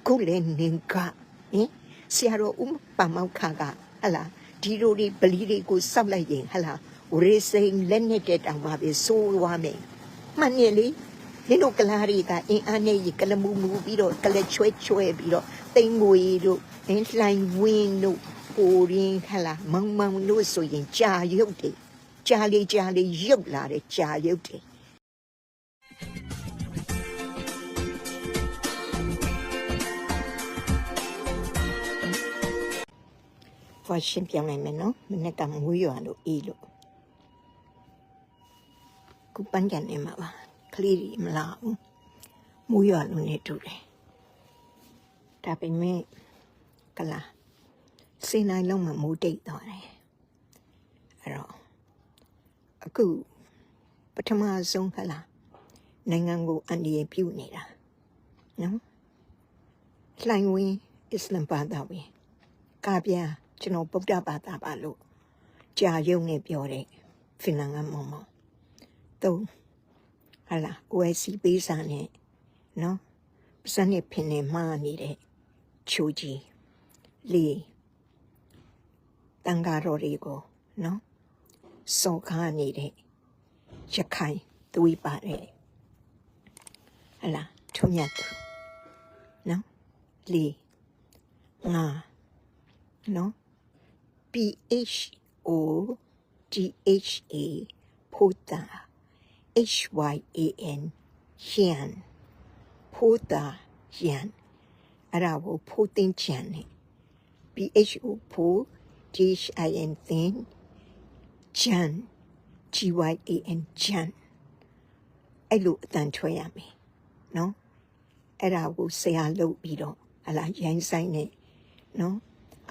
အခုလည်းနင်ကဟင်ဆရာတော်ဦးပါမောက်ခကဟလာဒီလိုတွေဗလီတွေကိုစောက်လိုက်ရင်ဟလာဝရေစိန်လက်နဲ့တဲ့တောင်မှပဲစိုးဝါမယ်မှန်တယ်လေနင်တို့ကလားတွေကအင်းအားနဲ့ရကလမူမူပြီးတော့ကလက်ချွဲပြီးတော့တိမ်ငွေတို့လှိုင်ဝင်းတို့ပိုရင်းဟလာမောင်မောင်တို့ဆိုရင်ကြာရုပ်တယ်ကြာလေးရုပ်လာတယ်ကြာရုပ်တယ်ဖာရှင်ပြောင်းနိုင်မယ်နော်မနေ့ကမွေးရွာလို့အေးလို့ခုပန်းကြံနေမှာပါကလေးတွေမလာဘူးမွေးရွာလို့နေတူတယ်ဒါပေမဲ့ကလာစင်နိုင်လုံးမှာမိုးတိတ်သွားတယ်အဲ့တော့အခုပထမဆုံးကလာနိုင်ငံကိုအန်ဒီရပြုတ်နေတာနော်လှိုင်ဝင်းအစ္စလမ်ဘာသာဝင်ကပြားကျွန်တော်ဗုဒ္ဓဘာသာပါလို့ကြာရုံနဲ့ပြောတဲ့ဖင်လန်ကမောင်မောင်သုံးဟာလာ OIC ပေးစာနဲ့နော်ပစံနဲ့ဖင်နေမှားနေတဲ့ချိုးကြီးလေးတန်ဃာတော်တွေကိုနော်စော်ကားနေတဲ့ရခိုင်သွေးပါတယ်ဟာလာထုံးမြတ်သူနော်လေးငါနော် PHODHA ဖိုတာHYAN ရန်ဖိုတာရန်အဲ့ဒါကိုဖိုတင်ချန်နဲ့ PHO ဖို DHIN သင်ချန် GYAN ချန်အဲ့လိုအတန်ထွက်ရမယ်နော်အဲ့ဒါကိုဆရာလုပ်ပြီးတော့ဟလာရိုင်းဆိုင်နဲ့နော်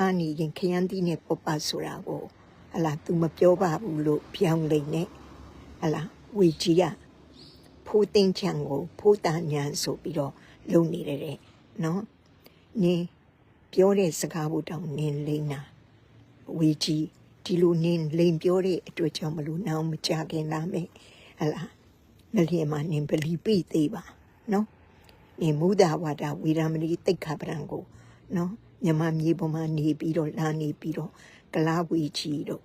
အာနီရင်ခရမ်းသီးနဲ့ပုပ္ပဆိုတာကိုဟလာ तू မပြောပါဘူးလို့ပြောင်းလိမ့်နဲ့ဟလာဝေကြီးကဖိုးသိန်းချံကိုဖိုးတာညာဆိုပြီးတော့လုံနေတယ်နော်နင်းပြောတဲ့စကားကိုတောင်နင်းလိမ့်နာဝေကြီးဒီလိုနင်းလိမ့်ပြောတဲ့အတွက်ကြောင့်မလို့နောက်မကြခင်လာမယ်ဟလာငလျင်မှာနင်းဗလီပိသေးပါနော်နင်းမူဒါဝါဒဝေရမဏီတိတ်ခါပရံကိုနော်မြမမြေပေါ်မှာနေပြီးတော့လာနေပြီးတော့ကလားဝေကြီးတို့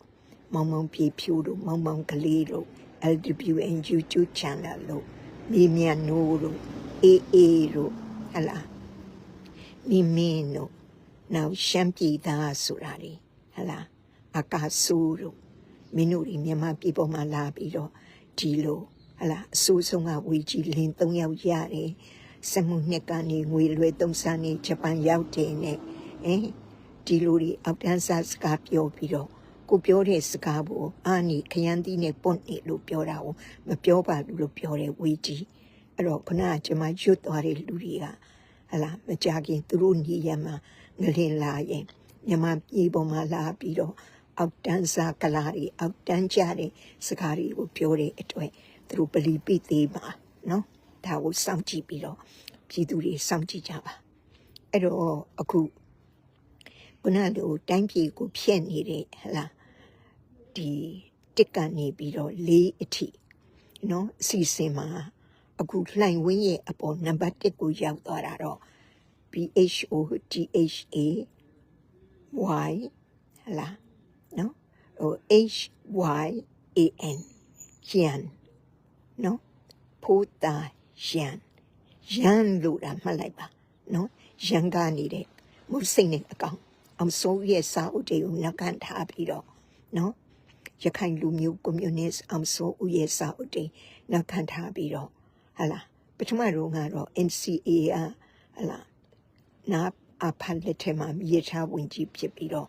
မောင်မောင်ပြေဖြူတို့မောင်မောင်ကလေးတို့ LWN YouTube channel လို့မြေမြန်နိုးတို့ AA တို့ဟလာမိမင်းတို့နောက်ရှမ်းပြည်သားဆိုတာတွေဟလာအကာဆူတို့မင်းတို့ဒီမြန်မာပြည်ပေါ်မှာလာပြီးတော့ဒီလိုဟလာအဆိုးဆုံးကဝေကြီးလင်း3ယောက်ရတယ်စမှုနှစ်ကနေငွေလွှဲ3စန်းနေဂျပန်ရောက်တယ်နဲ့ဒီလိုတွေအောက်တန်းစားစကားပြောပြီးတော့ကိုပြောတဲ့စကားကိုအာနီခရမ်းသီးနဲ့ပွန့်နေလို့ပြောတာကိုမပြောပါဘူးလို့ပြောတယ်ဝေကြီးအဲ့တော့ခုနကကျွန်မရွတ်သွားတဲ့လူတွေကဟလာမကြခင်သူတို့ညီရမှာငလင်လာရင်မြန်မာပြည်ပေါ်မှာလာပြီးတော့အောက်တန်းစားကလာတွေအောက်တန်းကြတဲ့စကားတွေကိုပြောတဲ့အတွက်သူတို့ပလီပိသေးပါနော်ဒါကိုစောင့်ကြည့်ပြီးတော့ပြည်သူတွေစောင့်ကြည့်ကြပါအဲ့တော့အခုခုနလိုတိုင်းပြည်ကိုဖျက်နေတဲ့ဟလာဒီတစ်ကနေပြီးတော့4အထိနော်အစီအစဉ်မှာအခုလှိုင်ဝင်းရဲ့အပေါ်နံပါတ်1ကိုရောက်သွားတာတော့ PHODHA Y ဟလာနော်HYAN ရန်နော်ဖိုးတာရန်လို့တာမှတ်လိုက်ပါနော်ရန်ကနေတဲ့မုစိတ်နဲ့အကောင်အောင်စိုးရဲ့စာအုပ်တွေကိုနောက်ခံထားပြီးတော့နော်ရခိုင်လူမျိုးကွန်မြူနစ်အောင်စိုးဦးရဲ့စာအုပ်တွေနောက်ခံထားပြီးတော့ဟလာပထမတော့ကတော့ NCA ဟလာနာအဖန်လက်ထက်မှာမြေချဝင်ကြီးဖြစ်ပြီးတော့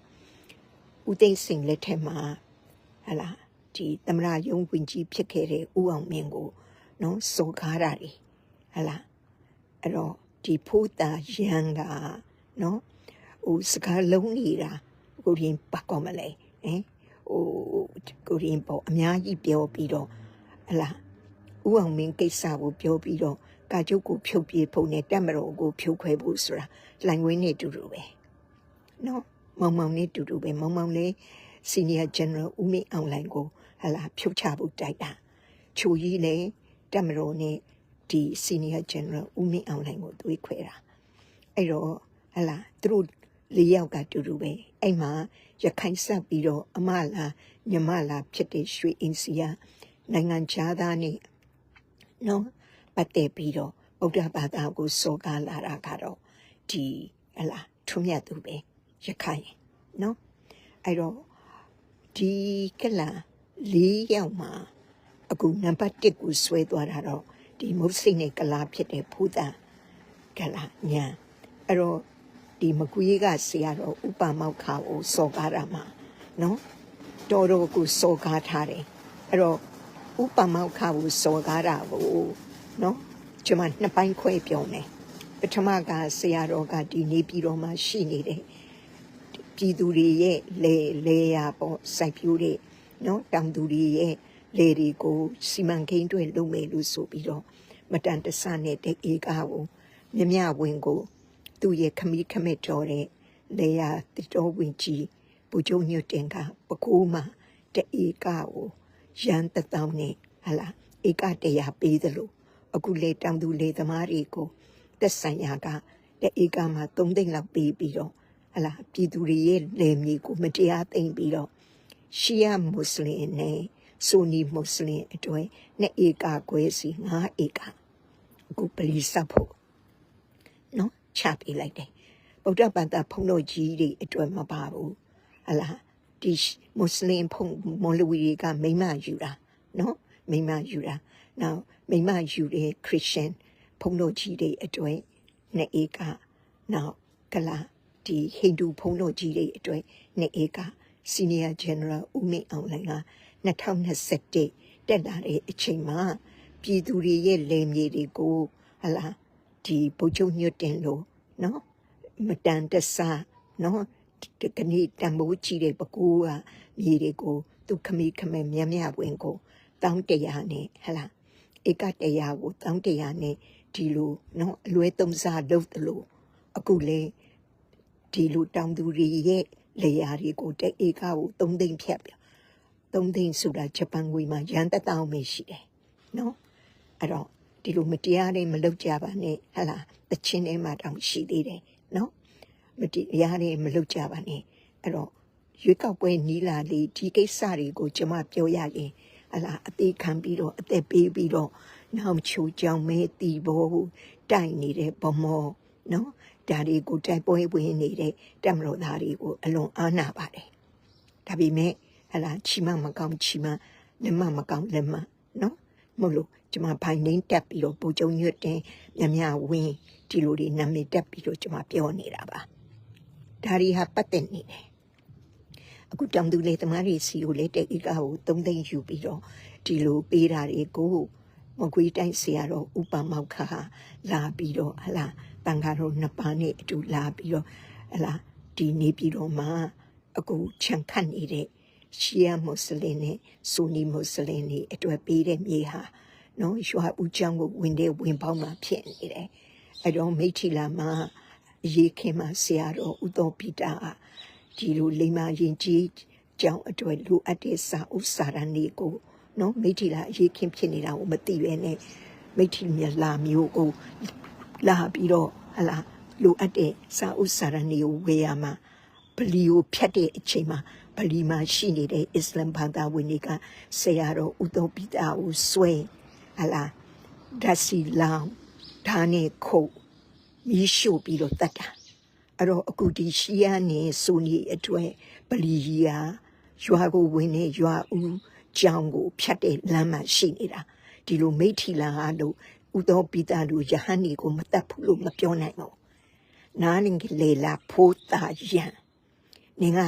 ဦးသိန်းစိန်လက်ထက်မှာဟလာဒီသမရယုံဝင်ကြီးဖြစ်ခဲ့တဲ့ဦးအောင်မင်းကိုနော်စော်ကားတာတွေဟလာအဲ့တော့ဒီဖိုးတာရန်ကနော်ဟိုစကားလုံးနေတာကိုရင်ပတ်ကောမလဲကိုရင်ပေါ့အများကြီးပြောပြီးတော့ဟလာဦးအောင်မင်းကိစ္စကိုပြောပြီးတော့ကာကျုပ်ကိုဖြုတ်ပြေးဖို့နဲ့တက်မတော်ကိုဖြုတ်ခွဲဖို့ဆိုတာလှိုင်ဝင်းနဲ့တူတူပဲနော်မောင်မောင်နဲ့တူတူပဲမောင်မောင်လေး Senior General ဦးမင်းအောင်လှိုင်ကိုဟလာဖြုတ်ချဖို့တိုက်တာချိုကြီးလည်းတက်မတော်နဲ့ဒီ Senior General ဦးမင်းအောင်လှိုင်ကိုသွေးခွဲတာ အဲ့တော့ဟလာသူတို့၄ယောက်ကတူတူပဲအဲ့မှာရခိုင်ဆက်ပြီးတော့အမလားညီမလားဖြစ်တဲ့ရွှေအင်းစီကနိုင်ငံခြားသားနဲ့နော်ပတ်သက်ပြီးတော့ဗုဒ္ဓဘာသာကိုစော်ကားလာတာကတော့ဒီဟလာထွမြတ်သူပဲရခိုင်နော်အဲ့တော့ဒီကလာ၄ယောက်မှာအခုနံပါတ်1ကိုဆွဲသွားတာတော့ဒီမုတ်စိတ်နဲ့ကလာဖြစ်တဲ့ဖူးတာကလာညာအဲ့တော့ဒီမကွေးကဆရာတော်ဥပမောက္ခကိုစော်ကားတာမှာနော်တော်တော်ကိုစော်ကားထားတယ်အဲ့တော့ဥပမောက္ခကိုစော်ကားတာကိုနော်ကျွန်မနှစ်ပိုင်းခွဲပြောမယ်ပထမကဆရာတော်ကဒီနေပြည်တော်မှာရှိနေတဲ့ပြည်သူတွေရဲ့လေယာပေါ့စိုက်ပျိုးတဲ့နော်တောင်သူတွေရဲ့လေတွေကိုစီမံကိန်းတွေလုပ်မယ်လို့ဆိုပြီးတော့မတန်တဆနဲ့တဲ့ဧကကိုမြဝင်ကိုသူ့ရဲ့ခမီးခမက်တော်တဲ့လေယာတတော်ဝင်ကြီးပူကျုံညွတ်တင်ကပကိုးမှာတဲ့ဧကကိုရန်တတောင်းနဲ့ဟလာဧက100ပေးသလိုအခုလေတောင်သူလေသမားတွေကိုတက်ဆိုင်ရာကတဲ့ဧကမှာ3သိန်းလောက်ပေးပြီးတော့ဟလာပြည်သူတွေရဲ့လေမြေကိုမတရားသိမ်းပြီးတော့ရှီယာမွတ်စလင်နဲ့ဆူနီမွတ်စလင်အတွက်2ဧကခွဲစီ5ဧကအခုပလီစပ်ဖို့နော်ချပေးလိုက်တယ်ဗုဒ္ဓဘာသာဖုံးတော်ကြီးတွေအတွက်မပါဘူးဟလာဒီမွတ်စလင်ဖုံးမော်လဝီတွေကမိမယူတာနော်မိမယူတာနောက်မိမယူတဲ့ခရစ်ယာန်ဖုံးတော်ကြီးတွေအတွက်2ဧကနောက်ကလာဒီဟိန္ဒူဖုံးတော်ကြီးတွေအတွက်2ဧကစီနီယာဂျန်နရယ်ဦးမင်းအောင်လှိုင်က2021တက်လာတဲ့အချိန်မှာပြည်သူတွေရဲ့လယ်မြေတွေကိုဟလာဒီဗုဒ္ဓညွတ်တင်လို့နော်မတန်တဆနော်ဒီကနေ့တံမိုးကြီးတဲ့ပကူကမြေတွေကိုသူခမီးခမဲမြဝင်ကို1100နဲ့ဟလာဧက100ကို1100နဲ့ဒီလိုနော်အလွဲသုံးစားလုပ်တယ်လို့အခုလေဒီလိုတောင်သူတွေရဲ့လေယာတွေကိုတဲ့ဧကကို3သိန်းဖြတ်ပြ3သိန်းဆိုတာဂျပန်ငွေမှာရန်တတောင်းပဲရှိတယ်နော်အဲ့တော့ဒီလိုမတရားတွေမလုပ်ကြပါနဲ့ဟလာတချင်းထဲမှာတောင်ရှိသေးတယ်နော်မတရားတွေမလုပ်ကြပါနဲ့အဲ့တော့ရွေးကောက်ပွဲနီးလာလေဒီကိစ္စတွေကိုကျွန်မပြောရရင်ဟလာအသေးခံပြီးတော့အသက်ပေးပြီးတော့နောက်ချိုကြောင်မဲတီဘောတိုက်နေတဲ့ဗမောနော်ဒါတွေကိုတိုက်ပွဲဝင်နေတဲ့တက်မတော်သားတွေကိုအလွန်အားနာပါတယ်ဒါပေမဲ့ဟလာချီမမကောင်းချီမလက်မကောင်းလက်မနော်မလို့ကျွန်မဘိုင်နှင်းတက်ပြီးတော့ပူကြုံရွတ်တင်မြဝင်ဒီလိုတွေနာမည်တက်ပြီးတော့ကျွန်မပြောနေတာပါဒါရီဟာပတ်သက်နေတယ်အခုတောင်သူလေသမားတွေစီကိုလေတဲ့ဧကကို3သိန်းယူပြီးတော့ဒီလိုပေးတာတွေကိုမကွေးတိုင်းဆရာတော်ဥပမောက္ခလာပြီးတော့ဟလာတန်ခါတော်2ပါးနဲ့အတူလာပြီးတော့ဟလာဒီနေပြီးတော့မှအခုခြံခတ်နေတဲ့ရှီယာမွတ်စလင်နဲ့ဆူနီမွတ်စလင်တွေအတွက်ပေးတဲ့မြေဟာနော်ရွာဦးချောင်းကိုဝင်ပေါင်းမှာဖြစ်နေတယ်အဲ့တော့မိထီလာမှာအရေးခင်မှာဆရာတော်ဦးတော်ပီတာဒီလိုလိမ္မာရင်ကြီးကျောင်းအတွက်လူအပ်တဲ့စာဥစာရဏီကိုနော်မိထီလာအရေးခင်ဖြစ်နေတာကိုမသိပဲနဲ့မိထီမြလာမျိုးကိုလာပြီးတော့ဟလာလူအပ်တဲ့စာဥစာရဏီကိုဝေရမှာဗလီကိုဖြတ်တဲ့အချိန်မှာဗလီမှာရှိနေတဲ့အစ္စလမ်ဘာသာဝင်တွေကဆရာတော်ဦးတော်ပီတာကိုဆွဲဟလာဓာစီလောင်ဓာနဲ့ခုတ်မီးရှို့ပြီးတော့တတ်တာအဲ့တော့အခုဒီရှီယာနဲ့ဆူနီအတွက်ဗလီကြီးဟာရွာကိုဝင်နေရွာဦးကျောင်းကိုဖြတ်တဲ့လမ်းမှာရှိနေတာဒီလိုမိထီလာလို့ဦးတော်ပီတာလူယဟန်နီကိုမတတ်ဘူးလို့မပြောနိုင်ဘူးနားလင်ကလေးလာဖိုးတာရန်နေက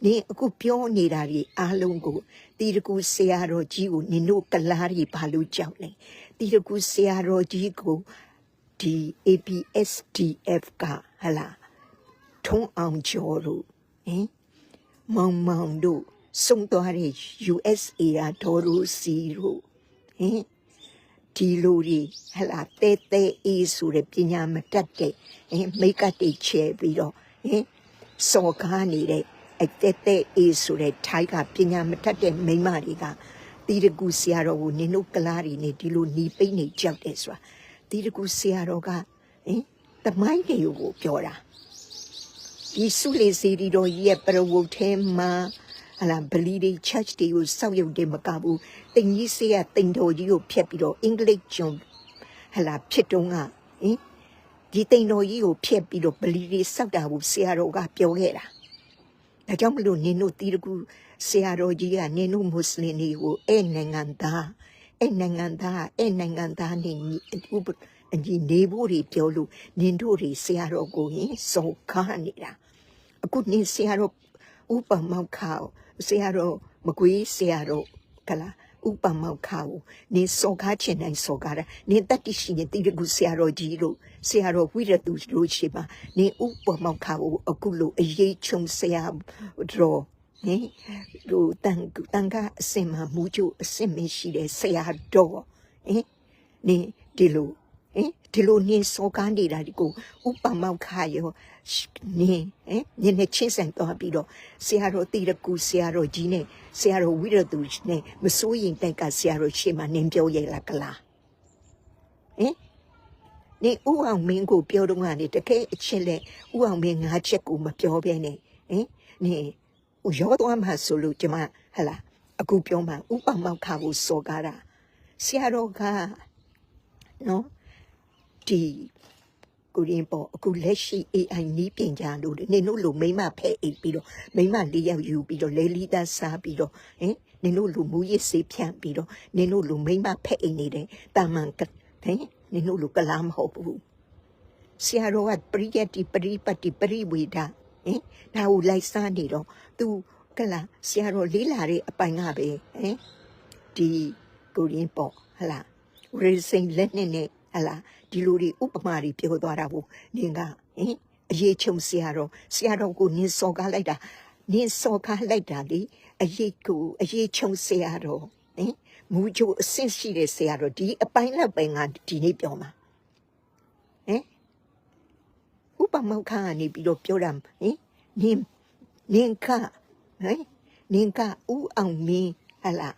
နေအခုပြောနေတာဒီအားလုံးကိုတီတကူဆရာတော်ကြီးကိုနင်တို့ကလားကြီးဘာလို့ကြောက်လဲတီတကူဆရာတော်ကြီးကိုဒီ ABSDF ကဟလာထုံးအောင်ကျော်လို့မောင်တို့စုံသွားတဲ့ USA ရာဒေါ်ရူစီတို့ဒီလိုတွေဟလာတဲအေးဆိုတဲ့ပညာမတတ်တဲ့မိတ်ကတ်တွေချဲပြီးတော့စော်ကားနေတဲ့အဲ့တဲအေးဆိုတဲ့ထိုက်ကပညာမတတ်တဲ့မိန်းမတွေကတီတကူဆရာတော်ကိုနင်တို့ကလားတွေနဲ့ဒီလိုหนีပိတ်နေကြောက်တယ်ဆိုတာတီတကူဆရာတော်ကတ တမိုင်းတွေကိုပြောတာဒီစုလေစီဒီတော်ရဲ့ပရဝုတ်ထဲမှာဟလာဗလီတွေ church တွေကိုစောက်ရုပ်တယ်မကဘူးတင်ကြီးစေးကတင်တော်ကြီးကိုဖျက်ပြီးတော့အင်္ဂလိပ်ကျွန်းဟလာဖြစ်တုံးကဒီတင်တော်ကြီးကိုဖျက်ပြီးတော့ဗလီတွေစောက်တာကိုဆရာတော်ကပြောခဲ့တာဒါကြောင့်မလို့နင်တို့တီးတကူဆရာတော်ကြီးကနင်တို့မွတ်စလင်တွေကိုနိုင်ငံသားနိုင်ငံသားနေအညီနေဖို့တွေပြောလို့နင်တို့တွေဆရာတော်ကိုစော်ကားနေတာအခုနင်ဆရာတော်ဥပမောက္ခဆရာတော်မကွေးဆရာတော်ကလာဥပမောက္ခကိုနင်စော်ကားချင်တိုင်းစော်ကားတာနင်တတ်တရှိနေတိတကူဆရာတော်ကြီးတို့ဆရာတော်ဝိရတုတို့ရှိပါနင်ဥပမောက္ခကိုအခုလို့အရေးချုံဆရာတော်တို့တန်ကအစင်မှာမူကျအစင်မရှိတဲ့ဆရာတော်နင်ဒီလိုနင်စော်ကားနေတာဒီကိုဥပမောက္ခရောနင်နဲ့ချင်းဆိုင်သွားပြီးတော့ဆရာတော်တိရကူဆရာတော်ကြီးနဲ့ဆရာတော်ဝိရတုနဲ့မစိုးရင်တိုက်ကဆရာတော်ရှေ့မှာနင်ပြောရလားကလားနင်ဥအောင်မင်းကိုပြောတော့ကနေတကယ်အချက်လက်ဥအောင်မင်းငါးချက်ကိုမပြောဘဲနဲ့နင်ရောသွားမှဆိုလို့ကျမဟလာအခုပြောမှဥပမောက္ခကိုစော်ကားတာဆရာတော်ကနော်ဒီကိုရင်ပေါ်အခုလက်ရှိ AI နီးပြင်ကြလို့နင်တို့လိုမိမဖဲအိပ်ပြီးတော့မိမ၄ယောက်ယူပြီးတော့လဲလီသားစားပြီးတော့နင်တို့လိုမူရစ်စေးဖြန့်ပြီးတော့နင်တို့လိုမိမဖဲအိပ်နေတယ်တာမန်နင်တို့လိုကလားမဟုတ်ဘူးဆရာတော်ကပရိယတ္တိပရိပတ်တိပရိဝေဒဒါကိုလိုက်စားနေတော့သူကလာဆရာတော်လေးလာတဲ့အပိုင်ကပဲဒီကိုရင်ပေါ်ဟလာရေစိန်လက်နဲ့ဟလာဒီလိုတွေဥပမာတွေပြောသွားတာကိုနင်ကအရေးချုံဆရာတော်ကိုနင်စော်ကားလိုက်တာလေအရေးချုံဆရာတော်မူချိုအဆင့်ရှိတဲ့ဆရာတော်ဒီအပိုင်းလောက်ပဲငါဒီနေ့ပြောမှာဥပမောက္ခကနေပြီးတော့ပြောတာနင်ကဥအောင်မင်းဟလာ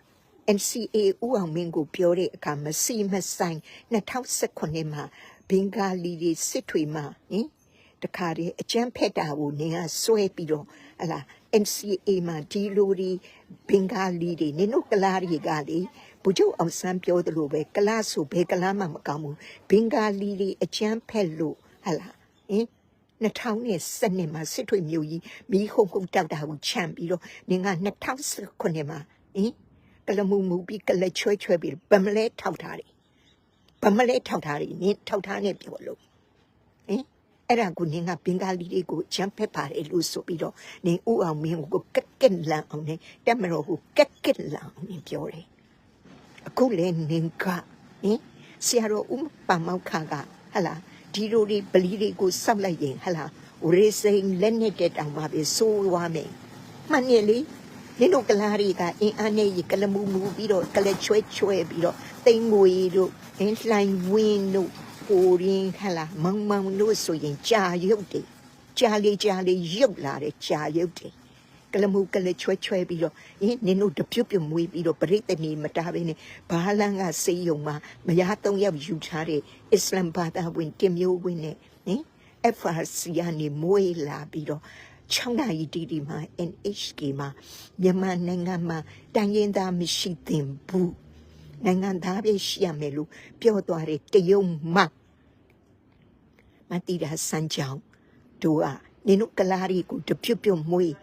NCA ဥအောင်မင်းကိုပြောတဲ့အခါမစီမဆိုင်2019မှာဘင်္ဂါလီတွေစစ်ထွေမှာတခါတည်းအကျန်းဖက်တာကိုနင်ကဆွဲပြီးတော့ဟလာ NCA မှာဒီလိုတွေဘင်္ဂါလီတွေနင်တို့ကလားတွေကလေဘုချုပ်အောင်ဆန်းပြောသလိုပဲကလားဆိုဘယ်ကလားမှမကောင်းဘူးဘင်္ဂါလီတွေအကျန်းဖက်လို့ဟလာ2012မှာစစ်ထွေမျိုးကြီးမီးဟုံတောက်တာကိုခြံပြီးတော့နင်က2019မှာကလမှုပြီးကလချွဲပြီးဗမလဲထောက်ထားတယ်နင်ထောက်ထားနေပြောလို့အဲ့ဒါကိုနင်ကဘင်္ဂါလီတွေကိုဂျမ်ဖက်ပါတယ်လို့ဆိုပြီးတော့နင်ဥအောင်မင်းကိုကက်လန်အောင်နဲ့တက်မတော်ကိုကက်လန်အောင်နင်ပြောတယ်အခုလဲနင်ကဆရာတော်ဥပမောက္ခကဟလာဒီလိုတွေဗလီတွေကိုစောက်လိုက်ရင်ဟလာရေစိန်လက်နဲ့တက်တောင်ပါပဲစိုးဝါမယ်မှန်နေလေနင်တို့ကလားတွေကအင်းအားနဲ့ကလမှုပြီးတော့ကလချွဲပြီးတော့တိမ်ငွေတို့လှိုင်ဝင်းတို့ကိုရင်းဟလာမောင်တို့ဆိုရင်ကြာရုပ်တယ်ကြာလေရုပ်လာတယ်ကြာရုပ်တယ်ကလမှုကလချွဲပြီးတော့နင်တို့တပြုတ်မွေးပြီးတော့ပရိသတ်နေမတားဘဲနဲ့ဘာလန်းကစေးယုံမှာမရ3ယောက်ယူထားတဲ့အစ္စလမ်ဘာသာဝင်တင်မျိုးဝင်နဲ့FRC ကနေမွေးလာပြီးတော့6နာရီတီမှာ NHK မှာမြန်မာနိုင်ငံမှာတိုင်းရင်းသားမရှိသင့်ဘူးနိုင်ငံသားပဲရှိရမယ်လို့ပြောသွားတဲ့တရုတ်မတိတာစံကြောင်းတို့ကနင်တို့ကလားရီကိုတပြုတ်မွေး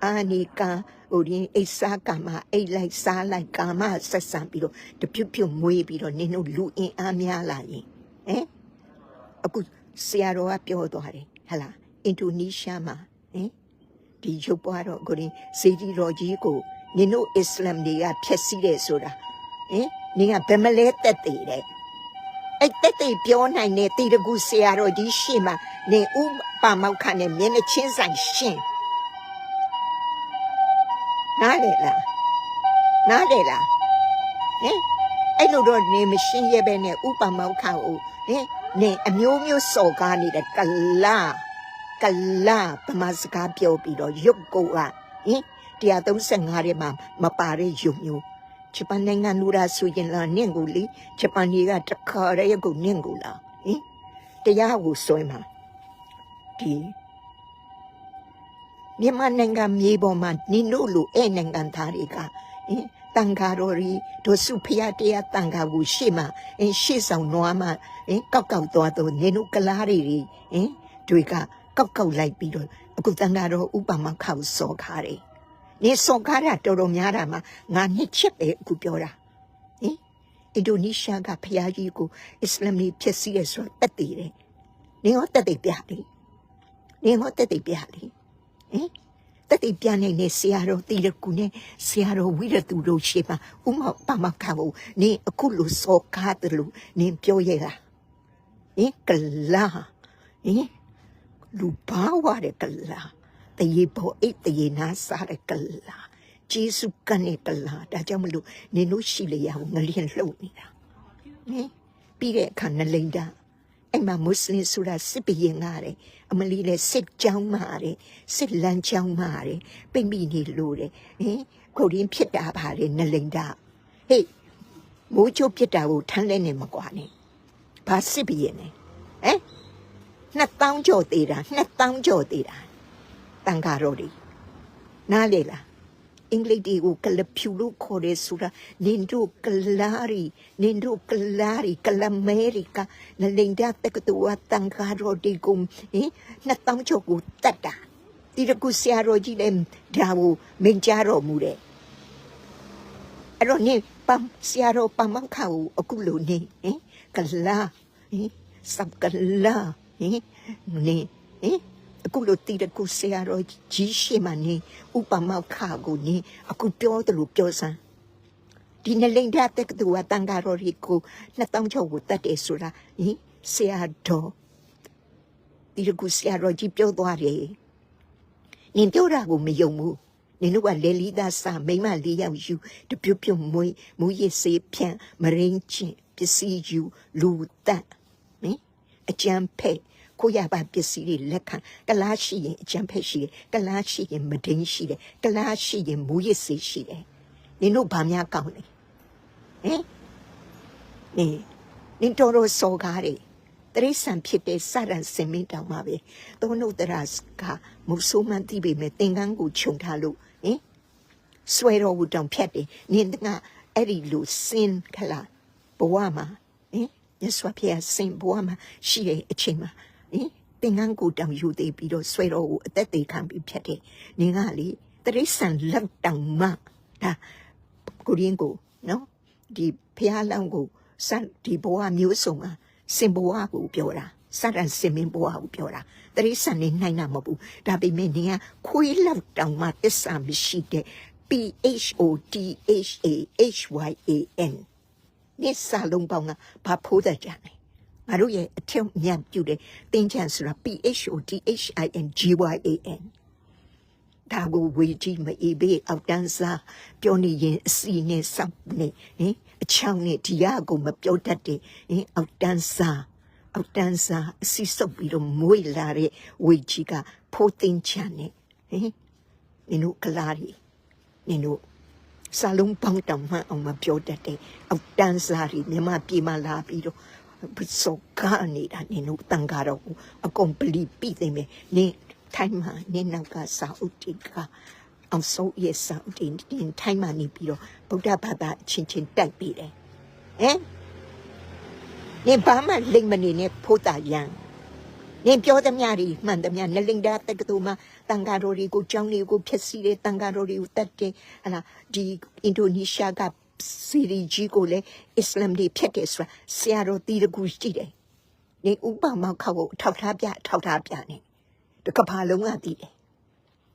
အာနီကာဟိုရင်အိစားကာမအိလိုက်စားလိုက်ကာမဆက်ဆံပြီးတော့တပြုတ်မွေးပြီးတော့နင်တို့လူအင်အားများလာရင်အခုဆရာတော်ကပြောသွားတယ်ဟလာအင်ဒိုနီးရှားမှာဒီရုပ်ပွားတော့ကိုရင်ဇေဒီတော်ကြီးကိုနင်တို့အစ္စလာမ်တွေကဖျက်ဆီးတယ်ဆိုတာနင်ကဘယ်မလဲတက်သေးတယ်အဲ့တက်သေးပြောနိုင်တဲ့တီတကူဆရာတော်ကြီးရှေ့မှာနင်ဥပမောက္ခနဲ့မျက်နှာချင်းဆိုင်ရှင်းနားလေလားအဲ့လိုတော့နေမရှင်းရပဲနဲ့ဥပမောက္ခကိုနေအမျိုးမျိုးစော်ကားနေတဲ့ကလာဗမာစကားပြောပြီးတော့ရုပ်ကိုက135ထဲမှာမပါတဲ့ရုပ်မျိုးဂျပန်နိုင်ငံလူရာဆိုရင်လာနင့်ကိုလေဂျပန်ကြီးကတခါတည်းကိုနင့်ကိုလာတ တရားကိုဆွဲမှာဒီမြန်မာနိုင်ငံမြေပေါ်မှာနင်တို့လိုအဲ့နိုင်ငံသားတွေကတန်ဃာတော်တွေတို့စုဖျားတရားတန်ဃာကိုရှေ့မှာရှေ့ဆောင်နွားမှာကောက်သွားတော့နင်တို့ကလားတွေကကောက်လိုက်ပြီးတော့အခုတန်ဃာတော်ဥပမာခောက်စော်ခါတယ်နေစော်ခါတာတော်တော်များတာမှာငါနှစ်ချက်ပဲအခုပြောတာအင်ဒိုနီးရှားကဖျားကြီးကိုအစ္စလာမ်ကြီးဖြစ်စီရဆိုတက်တည်တယ်နေဟောတက်တည်ပြတယ်နေဟောတက်တည်ပြတယ်တက်တည်ပြနေတဲ့ဆရာတော်တီရကူနဲ့ဆရာတော်ဝိရသူတို့ရှိမှာဥမပမခါဘူးနေအခုလိုစော်ကားတယ်လို့နင်ပြောရတာကလာလူဘာဝရကလာတရေပေါ်အိတ်တရေနာစားရကလာဂျေစုကနေကလာဒါကြောင့်မလို့နင်တို့ရှိလျာငလျင်လှုပ်နေတာပြီးတဲ့အခါနလိန်တာအဲ့မှာမွတ်စလင်ဆိုတာစစ်ဘရင်ငါတယ်အမလီလည်းစစ်ကြောင်းမာတယ်စစ်လန်းကြောင်းမာတယ်ပိတ်မိနေလို့တယ်ခုတ်ရင်းဖြစ်တာပါလေနလိန်တာဟေးမိုးချိုးပြစ်တာကိုထမ်းလဲနေမကွာနဲ့ဘာစစ်ဘရင်လဲ2000ကျော်သေးတာ2000ကျော်သေးတာတန်ဃာတော်တွေနားလေလားအင်္ဂလိပ်တွေကိုကလဖြူလို့ခေါ်တယ်ဆိုတာနင်တို့ကလာရီကလမဲရီကနလိန်ဒတကတူဝတန်ဃာတော်တွေကို2000ကျော်ကိုတတ်တာဒီတကူဆရာတော်ကြီးလည်းဒါကိုမင်ကြတော်မူတယ်အဲ့တော့နေဆရာတော်ပမခါကိုအခုလိုနေကလာစပ်ကလာနေအခုလိုတီးတဲ့ကိုဆရာတော်ကြီးရှိမှနေဥပမာခါကိုနေအခုပြောတယ်လို့ပြောစမ်းဒီနလိန်ဒတဲ့တူဝတန်ဃာတော်ကြီးကို2000ကျော်ကိုတတ်တယ်ဆိုတာဆရာတော်တီးတဲ့ကိုဆရာတော်ကြီးပြောသွားတယ်နင်ပြောတာကိုမယုံဘူးနင်တို့ကလေလီသားစာမိမ4ယောက်ယူတပြုတ်ပြုတ်မွေးမူရစ်စေးဖြန့်မရင်းချင်းပစ္စည်းယူလူတက်အကြံဖက်ကိုရပါပစ္စည်းတွေလက်ခံကလားရှိရင်အကျံဖက်ရှိတယ်ကလားရှိရင်မဒင်းရှိတယ်ကလားရှိရင်မူရစ်စေးရှိတယ်နင်တို့ဘာများကောင်းလဲနင်တော်တော်စော်ကားတယ်တရိษံဖြစ်တဲ့စရံစင်မင်းတောင်မှာပဲသုံးတို့တရာကမုဆိုးမှန်သိပေမဲ့သင်္ကန်းကိုခြုံထားလို့ဆွဲတော်ဘူးတောင်ဖြတ်တယ်နင်ကအဲ့ဒီလိုစင်ခလာဘဝမှာရစွာဖျားစင်ဘဝမှာရှိတဲ့အချိန်မှာသင်္ကန်းကိုတောင်ယူသေးပြီးတော့ဆွဲတော်ကိုအသက်သေးခံပြီးဖြတ်တယ်နင်ကလေတရိษံလက်တောင်မှဒါကိုရင်းကိုနော်ဒီဖျားလောင်းကိုစဒီဘဝမျိုးစုံမှာစင်ဘဝကိုပြောတာစရံစင်မင်းဘဝကိုပြောတာတရိษံနေနိုင်တာမဟုတ်ဘူးဒါပေမဲ့နင်ကခွေးလောက်တောင်မှတစ္ဆာမရှိတဲ့ PHOTHAHYAN နေစာလုံးပေါင်းကဘာဖို့တဲ့ကြတယ်ငါတို့ရဲ့အထက်မြတ်ပြုတဲ့သင်္ချန်ဆိုတာ PHOTHINGYAN ဒါကိုဝေကြီးမအေးဘေးအောက်တန်းစားပြောနေရင်အစီနဲ့စောက်နေအချောင်းနဲ့ဒီရကိုမပြောတတ်တဲ့အောက်တန်းစားအစီစုပ်ပြီးတော့မွေးလာတဲ့ဝေကြီးကဖိုးသင်္ချန်နဲ့နင်တို့ကလာရီနင်တို့စာလုံးပေါင်းတောင်မှအောင်မပြောတတ်တဲ့အောက်တန်းစားရီမြမပြေမလာပြီးတော့စောကားနေတာနင်တို့တန်ကြတော့အကုန်ပလီပြီးသိမယ်နင်ထိုင်းမှာနင်နောက်ကစာအုပ်တီကအောင်စိုးရဲ့စာအုပ်တီထိုင်းမှာနေပြီးတော့ဗုဒ္ဓဘာသာအချင်းချင်းတိုက်ပြီးတယ်နင်ဘာမှလိမ့်မနေနဲ့ဖို့တာရန်နင်ပြောသမျှတွေမှန်သမျှနလိန်ဒါတက္ကသိုလ်မှာတန်ဃာတော်တွေကိုကျောင်းတွေကိုဖျက်ဆီးတယ်တန်ဃာတော်တွေကိုတတ်တယ်ဟလာဒီအင်ဒိုနီးရှားကစီရီဂျီကိုလည်းအစ္စလာမ်တွေဖျက်တယ်ဆိုတာဆရာတော်တီရကူရှိတယ်နင်ဥပမာခောက်ကိုထောက်ထားပြနေတကဘာလုံးကတည်တယ်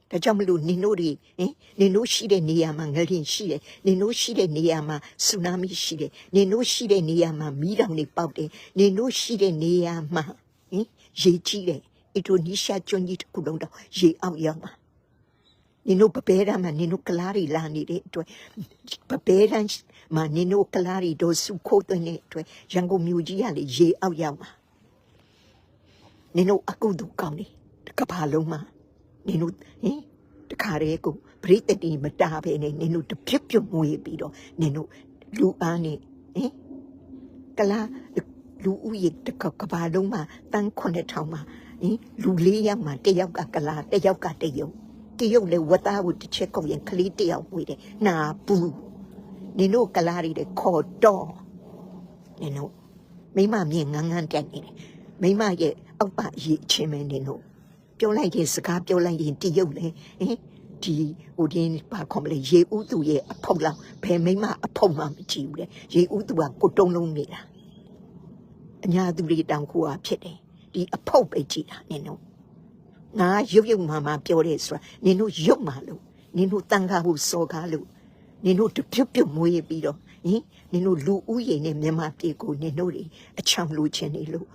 ဒါကြောင့်မလို့နင်တို့ရှိတဲ့နေရာမှာငလျင်ရှိတယ်နင်တို့ရှိတဲ့နေရာမှာဆူနာမီရှိတယ်နင်တို့ရှိတဲ့နေရာမှာမီးတောင်တွေပေါက်တယ်နင်တို့ရှိတဲ့နေရာမှာရေကြီးတယ်အင်ဒိုနီးရှားကျွန်းကြီးတစ်ခုလုံးတော့ရေအောက်ရောက်မှာနင်တို့ပပဲတန်းမှာနင်တို့ကလားတွေလာနေတဲ့အတွက်ပပဲတန်းမှာနင်တို့ကလားတွေတို့စုခိုးသွင်းတဲ့အတွက်ရန်ကုန်မြို့ကြီးကလေရေအောက်ရောက်မှာနင်တို့အကုသိုလ်ကောင်းတယ်ကဘာလုံးမှာနင်တို့တခါတည်းကိုပရိသတ်တီမတားပဲနဲ့နင်တို့တပြတ်ပြတ်မွေးပြီးတော့နင်တို့လူအားနဲ့ကလား လူဦးရေတစ်ကဘာလုံးမှာတန်း9000မှာလူ4ယောက်မှာ1ယောက်ကကလာ1ယောက်ကတရုတ်လေဝတ်သားကိုတစ်ချက်ကုန်ရင်ကလေး1ယောက်ဝေးတယ်နာဘူးနင်တို့ကလာတွေခေါ်တော့နင်တို့မိမမြင်ငန်းတက်နေတယ်မိမရဲ့အောက်ပါရေချင်းမဲနင်တို့ပြောလိုက်ရင်စကားပြောလိုက်ရင်တရုတ်လေဒီဟိုဒီဘာခေါ်မလဲရေဥသူရဲ့အဖုတ်လောက်ဘယ်မိမအဖုတ်မှမကြည့်ဘူးလေရေဥသူကကိုတုံးလုံးနေတာအညာသူတွေတောင်ကိုဟာဖြစ်တယ်ဒီအဖုတ်ပဲကြည့်တာနင်တို့ငါရုပ်မှပြောတယ်ဆိုတာနင်တို့ရုပ်မှလို့နင်တို့တန်ခါဖို့စော်ကားလို့နင်တို့တပြုတ်မွေးပြီးတော့နင်တို့လူဦးရေနဲ့မြန်မာပြည်ကိုနင်တို့တွေအချောင်လိုချင်နေလို့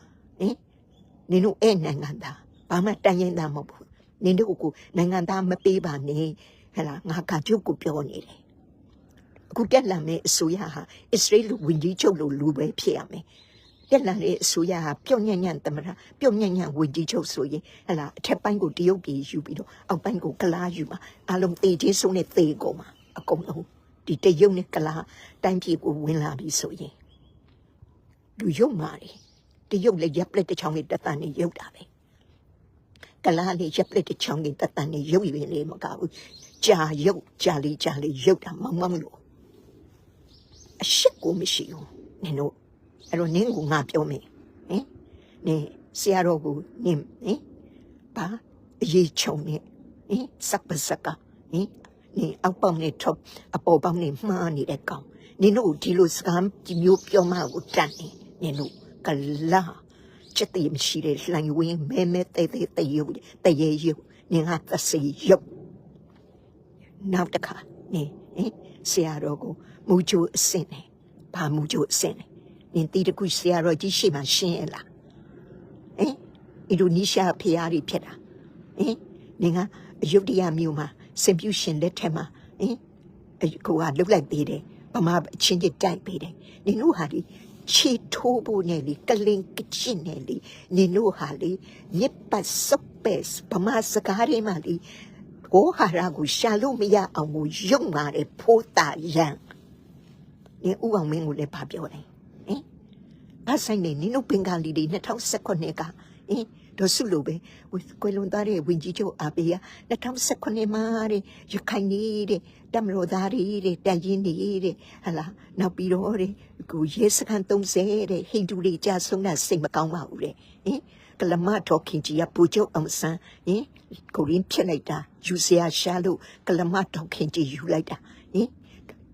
နင်တို့အဲ့နိုင်ငံသားဘာမှတိုင်ရင်သားမဟုတ်ဘူးနင်တို့ကိုနိုင်ငံသားမပေးပါနဲ့ဟဲ့လားငါကကြုတ်ကိုပြောနေတယ်အခုတက်လာမယ့်အစိုးရဟာအစ္စရေးလူဝင်ကြီးချုပ်လိုလူပဲဖြစ်ရမယ်တက်လာတဲ့အစိုးရဟာပြုံညံ့ညံ့သမရပြုံညံ့ညံ့ဝင်ကြီးချုပ်ဆိုရင်ဟဲ့လားအထက်ပိုင်းကိုတရုတ်ပြည်ယူပြီးတော့အောက်ပိုင်းကိုကလားယူမှာအလုံးတေချင်းစုံနဲ့တေကုန်မှာအကုန်လုံးဒီတရုတ်နဲ့ကလားတိုင်းပြည်ကိုဝင်လာပြီဆိုရင်လူရုံမာတယ်တရုတ်လည်းရပ်လက်တစ်ချောင်းလေးတက်တန်နေရုပ်တာပဲကလားလေးရပ်လက်တစ်ချောင်းလေးတက်တန်နေရုပ်ရည်လေးမကဘူးကြာရုပ်ကြာလေးရုပ်တာမောင်းလို့အရှိကိုမရှိဘူးနင်တို့အဲ့တော့နင်းကိုငါပြောမယ်နင်ဆရာတော်ကိုနင်ဘာအရေးချုံနေစပ်ပစကနင်အောက်ပေါင်းနဲ့ထောက်အပေါ်ပေါင်းနဲ့မှားနေတဲ့ကောင်နင်တို့ဒီလိုစကားဒီမျိုးပြောမှကိုတတ်နေနင်တို့ကလာချက်တည်းမရှိတဲ့လှိုင်ဝင်းမဲတဲရုပ်တရေရုပ်နင်ဟာသစီရုပ်နောက်တစ်ခါနင်ဆရာတော်ကိုမူချိုအစင်နေဘာမူချိုအစင်နေနင်တီးတခုဆရာတော်ကြီးရှိမှရှင်းရလားအင်ဒိုနီးရှားဖျားတွေဖြစ်တာနင်ကအယုဒ္ဓယမြို့မှာစင်ပြူရှင်လက်ထက်မှာကိုကလုတ်လိုက်သေးတယ်ဗမာအချင်းချင်းတိုက်ပေးတယ်နင်တို့ဟာဒီချီထိုးဖို့နဲ့လေကလင်ကချင်နဲ့လေနင်တို့ဟာလေမြစ်ပတ်စုပ်ပဲဗမာစကားတွေမှာလေဟောဟာရာကိုရှာလို့မရအောင်ကိုရုံမာတယ်ဖိုးတာရန်နင်ဥအောင်မင်းကိုလည်းဗာပြောတယ်ဘာဆိုင်နေနင်တို့ဘင်္ဂါလီတွေ2019ကဒေါ်စုလိုပဲကွယ်လွန်သွားတဲ့ဝင်းကြီးချုပ်အပေက2019မှာတဲ့ရခိုင်နေတဲ့တမလို့သားတွေတဲ့တန်ရင်နေတဲ့ဟလာနောက်ပြီးတော့တဲ့ကိုရဲစခန်း30တဲ့ဟိန္ဒူတွေကြာဆုံးတာစိတ်မကောင်းပါဘူးတဲ့ကလမတော်ခင်ကြီးကပူချုပ်အောင်ဆန်းကိုရင်းဖြစ်လိုက်တာယူစရာရှာလို့ကလမတော်ခင်ကြီးယူလိုက်တာ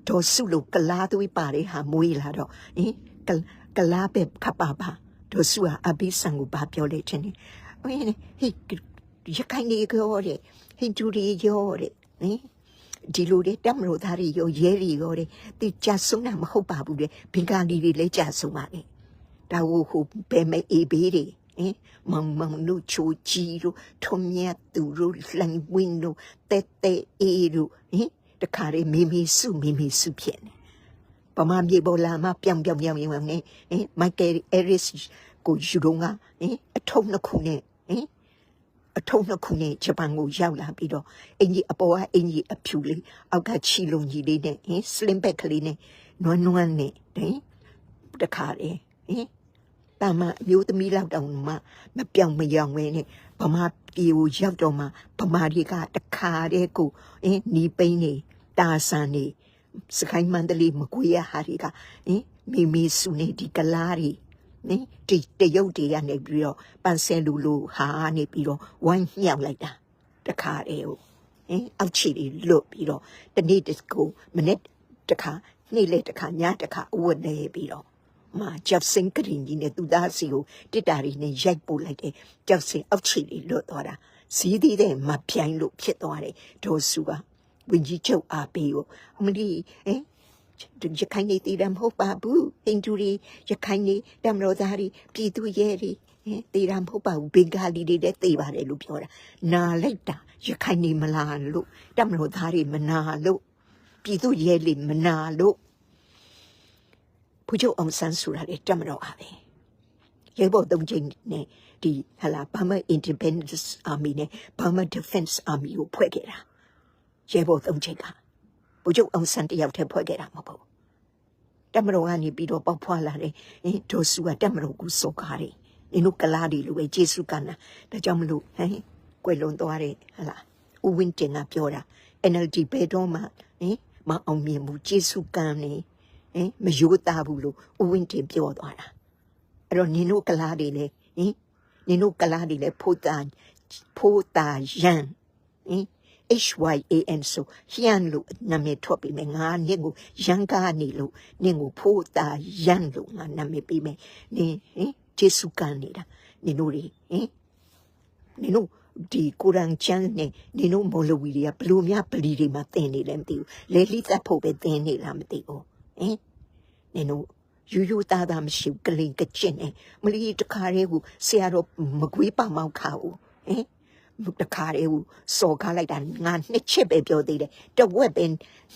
ဒေါ်စုလိုကလားသွေးပါတဲ့ဟာမွေးလာတော့ကလားပဲခပ်ပါတို့စုဟာအဘိဆန်ကိုဘာပြောလဲချင်းဟိရခိုင်နေကြောတဲ့ဟိန္ဒူတွေရောတဲ့ဒီလိုတဲ့တမလို့သားတွေရောရဲတွေရောတဲ့သူကြာဆုံးတာမဟုတ်ပါဘူးတဲ့ဘင်္ဂါလီတွေလည်းကြာဆုံးပါလေဒါဟိုဘယ်မဲ့အေးဘေးတွေမောင်တို့ချိုကြီးတို့ထုံမြတ်သူတို့လှန်ဝင်းတို့တဲအေးတို့တခါလေမိစုဖြစ်နေပမာမြေပေါ်လာမပြောင်နေမိုက်ကယ်အဲရစ်ကိုယူတော့ကအထုံးနှစ်ခုနဲ့ဂျပန်ကိုရောက်လာပြီးတော့အင်ကြီးအပေါ်ကအင်ကြီးအဖြူလေးအောက်ကချီလုံကြီးလေးနဲ့စလင်ဘက်ကလေးနဲ့နွမ်းနဲ့တခါလေတာမအမျိုးသမီးလောက်တောင်မှမပြောင်မယောင်ဝဲနဲ့ဗမာပြည်ကိုရောက်တော့မှဗမာတွေကတခါတည်းကိုနီးပိန်းနေတာဆန်နေစခိုင်းမန္တလေးမကွေးရဟာတွေကမိစုနေဒီကလားတွေဒီတရုတ်တွေကနေပြီးတော့ပန်ဆယ်လူဟာနေပြီးတော့ဝိုင်းညှောက်လိုက်တာတခါတည်းကိုအောက်ချီတွေလွတ်ပြီးတော့တနေ့တကူမနေ့တခါနေ့လေတခါညတခါအဝတ်နေပြီးတော့ကျောက်စင်ကရင်ကြီးနဲ့သူသားစီကိုတစ်တာရီနဲ့ရိုက်ပို့လိုက်တယ်ကျောက်စင်အောက်ချီတွေလွတ်သွားတာစီးသေးတယ်မပြိုင်လို့ဖြစ်သွားတယ်ဒေါ်စုကဝင်းကြီးချုပ်အားပေးကိုအမလီရခိုင်နေတည်တယ်မဟုတ်ပါဘူးဟိန္ဒူတွေရခိုင်နေတမလို့သားတွေပြည်သူရဲတွေတည်တယ်မဟုတ်ပါဘူးဘင်္ဂါလီတွေလည်းတည်ပါတယ်လို့ပြောတာနာလိုက်တာရခိုင်နေမလာလို့တမလို့သားတွေမနာလို့ပြည်သူရဲတွေမနာလို့ဖူချုပ်အောင်ဆန်းဆိုတာလေတမလို့အားပဲရဲဘော်သုံးချင်းနဲ့ဒီဟလာဘာမ Independence Army နဲ့ဘာမ Defense Army ကိုဖွဲ့ခဲ့တာရဲဘော်သုံးချင်းကဗိုလ်ချုပ်အောင်ဆန်းတယောက်တည်းဖွဲ့ခဲ့တာမဟုတ်ဘူး တက်မတော်ကနေပြီးတော့ပေါက်ဖွာလာတယ်ဒေါ်စုကတက်မတော်ကိုစော်ကားတယ်နင်တို့ကလားဒီလိုပဲဂျေစုကနာဒါကြောင့်မလို့ကွယ်လွန်သွားတယ်ဟလားဦးဝင်းတင်ကပြောတာ NLD ဘယ်တော့မှမအောင်မြင်ဘူးဂျေစုကန်းနေမယိုးသားဘူးလို့ဦးဝင်းတင်ပြောသွားတာအဲ့တော့နင်တို့ကလားတွေလေနင်တို့ကလားတွေလေဖိုးတာရန်HYAN ဆိုရန်လို့နာမည်ထွက်ပြီးမယ်ငါနင့်ကိုရန်ကားနေလို့နင့်ကိုဖိုးတာရန်လို့ငါနာမည်ပြီးမယ်နင်ဂျေစုကန်နေတာနင်တို့တွေနင်တို့ဒီကုရ်အာန်ကျမ်းနဲ့နင်တို့မော်လဝီတွေကဘလို့များပလီတွေမှာသင်နေလဲမသိဘူးလေလိသက်ဖို့ပဲသင်နေလားမသိဘူးနင်တို့ယူသားမရှိဘူးကလင်ကကျင့်နေမလီတခါတည်းကိုဆရာတော်မကွေးပါမောက်ခါဘူးတခါတည်းကိုစော်ကားလိုက်တာငါနှစ်ချက်ပဲပြောသေးတယ်တဝက်ပဲ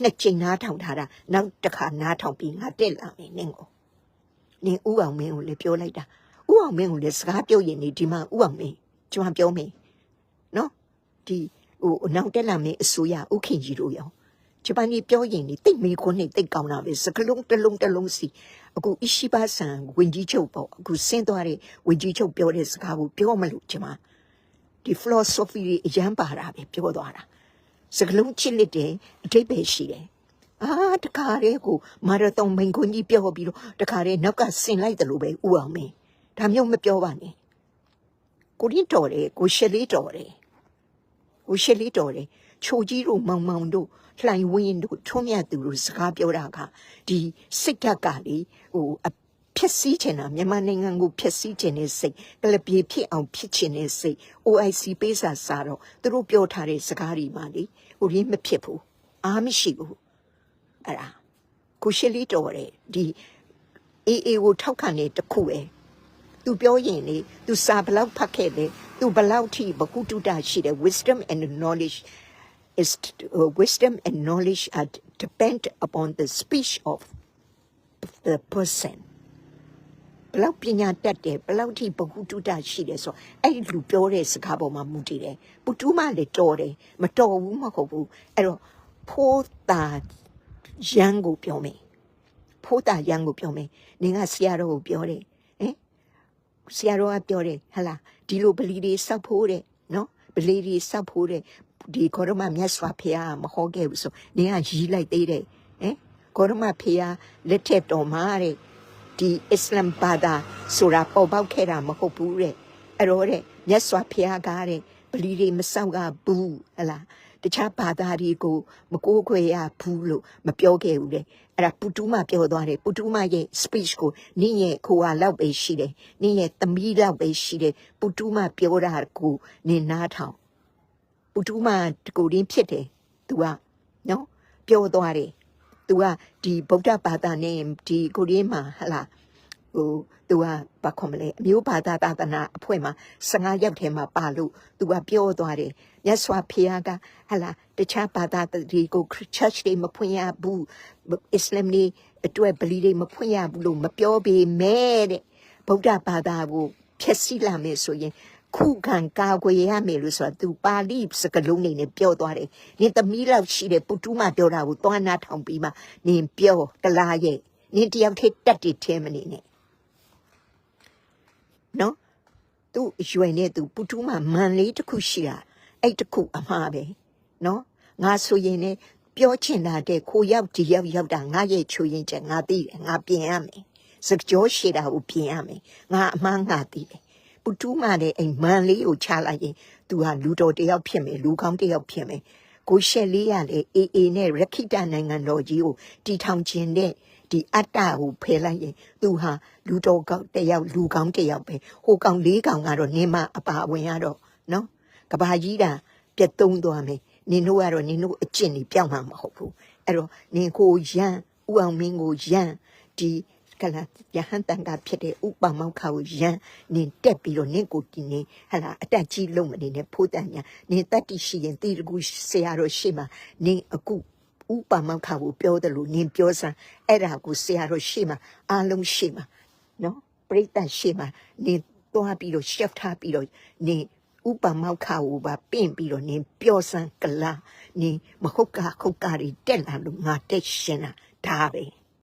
နှစ်ချိန်နားထောင်ထားတာနောက်တစ်ခါနားထောင်ပြီးငါတက်လာမယ်နင်ကိုနင်ဥအောင်မင်းကိုလည်းပြောလိုက်တာဥအောင်မင်းကိုလည်းစကားပြောရင်ဒီမှာဥအောင်မင်းကျွန်မပြောမယ်နော်ဒီနောက်တက်လာမယ်အစိုးရဥခင်ကြီးတို့ရောဂျပန်ကြီးပြောရင်တိတ်မေခွန်းနဲ့တိတ်ကောင်းတာပဲစကလုံးတစ်လုံးစီအခုအရှိပါဆန်ဝင်ကြီးချုပ်ပေါ့အခုဆင်းသွားတဲ့ဝင်ကြီးချုပ်ပြောတဲ့စကားကိုပြောမလို့ကျွန်မဒီ philosophy အရန်ပါတာပဲပြောသွားတာစကလုံးချစ်လက်တယ်အထိပ္ပယ်ရှိတယ်တခါတည်းကိုမာရသွန်မိန်ခွန်းကြီးပြောပြီးတော့တခါတည်းနောက်ကဆင်လိုက်တယ်လို့ပဲဥအောင်မင်းဒါမျိုးမပြောပါနဲ့ကိုရင်းတော်တယ်ကိုရှယ်လေးတော်တယ်ချိုကြီးတို့မောင်တို့လှိုင်ဝင်းတို့ထွန်းမြတ်သူတို့စကားပြောတာကဒီစိတ်ဓာတ်ကလေဖြက်စီးချင်တာမြန်မာနိုင်ငံကိုဖြက်စီးချင်တဲ့စိတ်ကလပြေဖြစ်အောင်ဖြစ်ချင်တဲ့စိတ် OIC ပေးစာတော့သူတို့ပြောထားတဲ့စကားတွေမှလေရင်းမဖြစ်ဘူးအားမရှိဘူးအဲ့ဒါကိုရှယ်လေးတော်တယ်ဒီအေကိုထောက်ခံတဲ့တခုပဲသူပြောရင်လေသူစာဘလောက်ဖတ်ခဲ့တယ်သူဘလောက်ထိဘကုတုတရှိတယ် wisdom and knowledge are depend upon the speech of the person ဘလောက်ပညာတတ်တယ်ဘလောက်ထိဘကုတုတရှိတယ်ဆိုအဲ့ဒီလူပြောတဲ့စကားပေါ်မှာမူတည်တယ်ပုတူးမလည်းတော်တယ်မတော်ဘူးမဟုတ်ဘူးအဲ့တော့ဖိုးတာရန်ကိုပြောမယ်နင်ကဆရာတော်ကိုပြောတယ်ဆရာတော်ကပြောတယ်ဟလားဒီလိုဗလီတွေစောက်ဖို့တဲ့နော်ဗလီတွေစောက်ဖို့တဲ့ဒီဂေါရမမြတ်စွာဘုရားမဟောခဲ့ဘူးဆိုနင်ကရီးလိုက်သေးတယ်ဂေါရမဘုရားလက်ထက်တော်မှာတဲ့ဒီအစ္စလမ်ဘာသာဆိုတာပေါ်ပေါက်ခဲ့တာမဟုတ်ဘူးတဲ့အဲ့တော့တဲ့မြတ်စွာဘုရားကတဲ့ဗလီတွေမစောက်ကဘူးဟလားတခြားဘာသာတွေကိုမကိုးခွေရဘူးလို့မပြောခဲ့ဘူးလေအဲ့ဒါပူတူးမပြောသွားတယ်ပူတူးမရဲ့ speech ကိုနင့်ရဲ့ခိုဟာလောက်ပဲရှိတယ်နင့်ရဲ့သမီးလောက်ပဲရှိတယ်ပူတူးမပြောတာကိုနင်နားထောင်ပူတူးမကိုရင်းဖြစ်တယ် तू ကနော်ပြောသွားတယ် तू ကဒီဗုဒ္ဓဘာသာနဲ့ဒီကိုရင်းမှာဟလားသူကဘာခေါ်မလဲအမျိုးဘာသာသာသနာအဖွဲ့မှာ15ယောက်ထဲမှာပါလို့သူကပြောသွားတယ်မြတ်စွာဘုရားကဟလာတခြားဘာသာတွေကို church တွေမဖွင့်ရဘူးအစ္စလာမ်တွေအတွက်ဗလီတွေမဖွင့်ရဘူးလို့မပြောပေမဲ့တဲ့ဗုဒ္ဓဘာသာကိုဖျက်ဆီးလာမယ်ဆိုရင်ခုခံကာကွယ်ရမယ်လို့ဆိုတာသူပါဠိစကားလုံးတွေနဲ့ပြောသွားတယ်နင်သမီးလောက်ရှိတဲ့ပုတူးမပြောတာကိုသွားနာထောင်ပြီးမှနင်ပြောကလားရဲ့နင်တယောက်ထဲတက်တည်ထဲမနေနဲ့နော်သူရွယ်နဲ့သူပူတူးမှမန်လေးတစ်ခုရှိတာအဲ့တစ်ခုအမှားပဲနော်ငါဆိုရင်လည်းပြောချင်တာတဲ့ခိုရောက်ဒီရောက်တာငါရဲ့ချိုရင်ချက်ငါသိတယ်ငါပြင်ရမယ်စကြောရှိတာကိုပြင်ရမယ်ငါအမှားငါသိတယ်ပူတူးမှလည်းအဲ့မန်လေးကိုချလိုက်ရင်သူဟာလူတော်တယောက်ဖြစ်မယ်လူကောင်းတယောက်ဖြစ်မယ်ကိုရှက်လေးရလေအေနဲ့ရခိတနိုင်ငံတော်ကြီးကိုတီထောင်ခြင်းတဲ့ဒီအတ္တကိုဖယ်လိုက်ရင်သူဟာလူတော်ကောင်းတယောက်လူကောင်းတယောက်ပဲဟိုကောင်လေးကောင်ကတော့နင်းမအပါဝင်ရတော့နော်ကဘာကြီးတာပြတ်သုံးသွားမယ်နင်တို့ကတော့နင်တို့အကျင့်တွေပြောင်းမှာမဟုတ်ဘူးအဲ့တော့နင်ကိုရန်ဥအောင်မင်းကိုရန်ဒီကလာယဟန်တန်ကဖြစ်တဲ့ဥပမောက်ခါကိုရန်နင်တက်ပြီးတော့နင်ကိုဒီနေဟလာအတက်ကြီးလုံးမနေနဲ့ဖိုးတန်ညာနင်တက်တီရှိရင်တီတကူဆရာတော်ရှိမှနင်အခုဥပမောက်ခါကိုပြောတယ်လို့နင်ပြောစမ်းအဲ့ဒါကိုဆရာတော်ရှိမှအားလုံးရှိမှနော်ပရိသတ်ရှိမှနင်သွားပြီးတော့ chef ထားပြီးတော့နင်ဥပမောက်ခါကိုပါပင့်ပြီးတော့နင်ပြောစမ်းကလားနင်မဟုတ်ကတွေတက်လာလို့ငါတက်ရှင်တာဒါပဲ